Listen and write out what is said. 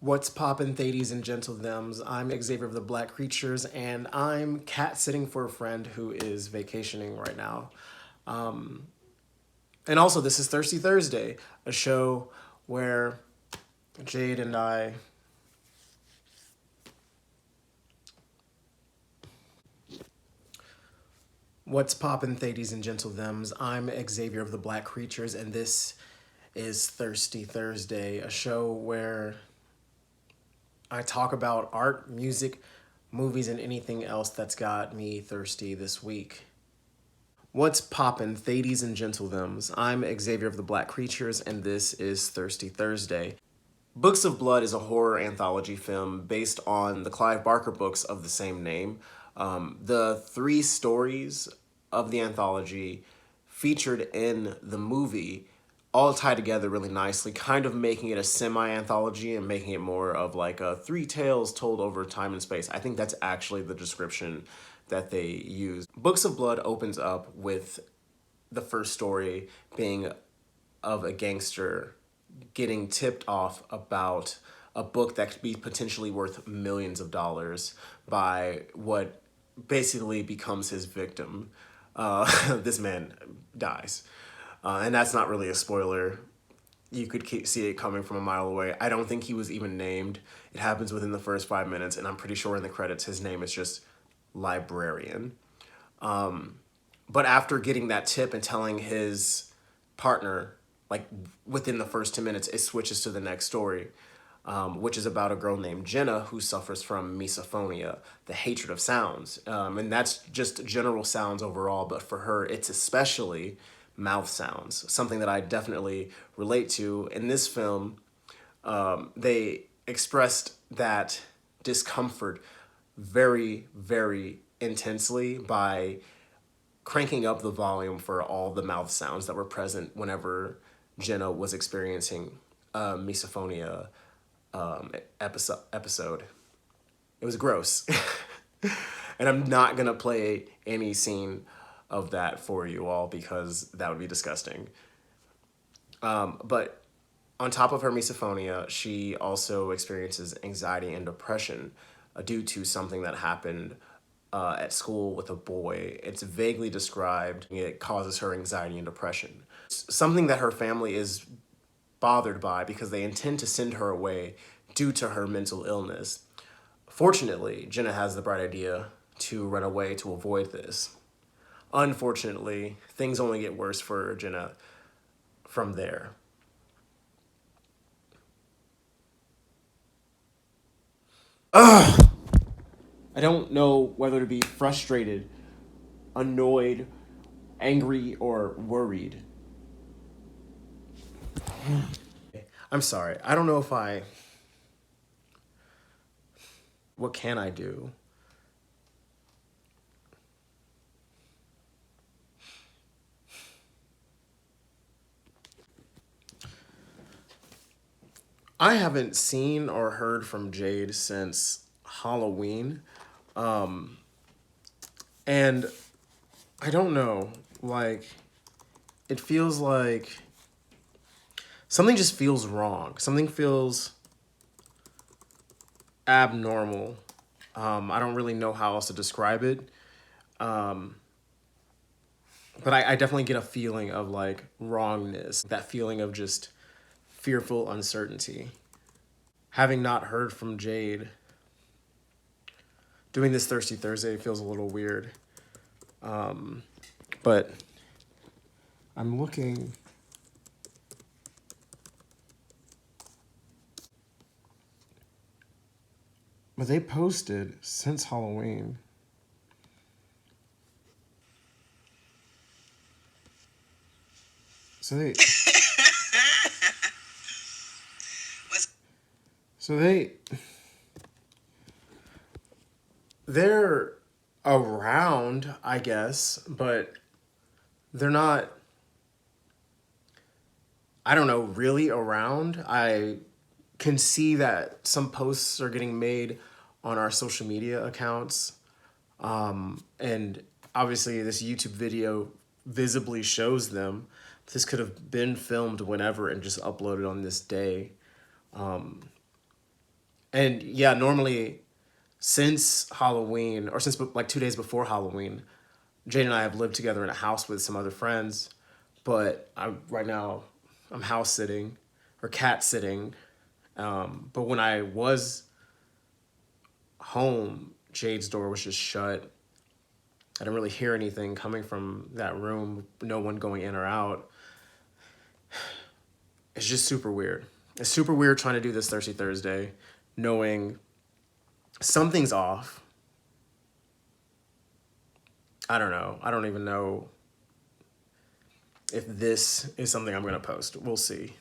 What's poppin', Thades and gentle thems? I'm Xavier of the Black Creatures, and I'm cat sitting for a friend who is vacationing right now. And also, this is Thirsty Thursday, a show where Jade and I. What's poppin', Thades and gentle thems? I'm Xavier of the Black Creatures, and this is Thirsty Thursday, a show where I talk about art, music, movies, and anything else that's got me thirsty this week. What's poppin', Thades and gentle thems? I'm Xavier of the Black Creatures, and this is Thirsty Thursday. Books of Blood is a horror anthology film based on the Clive Barker books of the same name. The three stories of the anthology featured in the movie all tie together really nicely, kind of making it a semi-anthology and making it more of like a three tales told over time and space. I think that's actually the description that they used. Books of Blood opens up with the first story being of a gangster getting tipped off about a book that could be potentially worth millions of dollars by what basically becomes his victim. This man dies. And that's not really a spoiler. You could see it coming from a mile away. I don't think he was even named. It happens within the first 5 minutes, and I'm pretty sure in the credits his name is just Librarian. But after getting that tip and telling his partner, like within the first 2 minutes, it switches to the next story, which is about a girl named Jenna who suffers from misophonia, the hatred of sounds. And that's just general sounds overall, but for her, it's especially mouth sounds, something that I definitely relate to. In this film, they expressed that discomfort very, very intensely by cranking up the volume for all the mouth sounds that were present whenever Jenna was experiencing a misophonia episode. It was gross. And I'm not going to play any scene of that for you all because that would be disgusting. But on top of her misophonia, she also experiences anxiety and depression due to something that happened at school with a boy. It's vaguely described. It causes her anxiety and depression. Something that her family is bothered by because they intend to send her away due to her mental illness. Fortunately, Jenna has the bright idea to run away to avoid this. Unfortunately, things only get worse for Jenna from there. I don't know whether to be frustrated, annoyed, angry, or worried. I'm sorry. I don't know if what can I do? I haven't seen or heard from Jade since Halloween. And I don't know, like, it feels like something just feels wrong. Something feels abnormal. I don't really know how else to describe it. But I definitely get a feeling of like wrongness, that feeling of just fearful uncertainty. Having not heard from Jade, doing this Thirsty Thursday feels a little weird. But I'm looking. But they posted since Halloween. So they. So they're around, I guess, but they're not, I don't know, really around. I can see that some posts are getting made on our social media accounts. And obviously this YouTube video visibly shows them. This could have been filmed whenever and just uploaded on this day. And yeah, normally since Halloween, or since like 2 days before Halloween, Jade and I have lived together in a house with some other friends. But right now, I'm house sitting or cat sitting. But when I was home, Jade's door was just shut. I didn't really hear anything coming from that room, no one going in or out. It's just super weird. It's super weird trying to do this Thirsty Thursday, knowing something's off. I don't know. I don't even know if this is something I'm going to post. We'll see.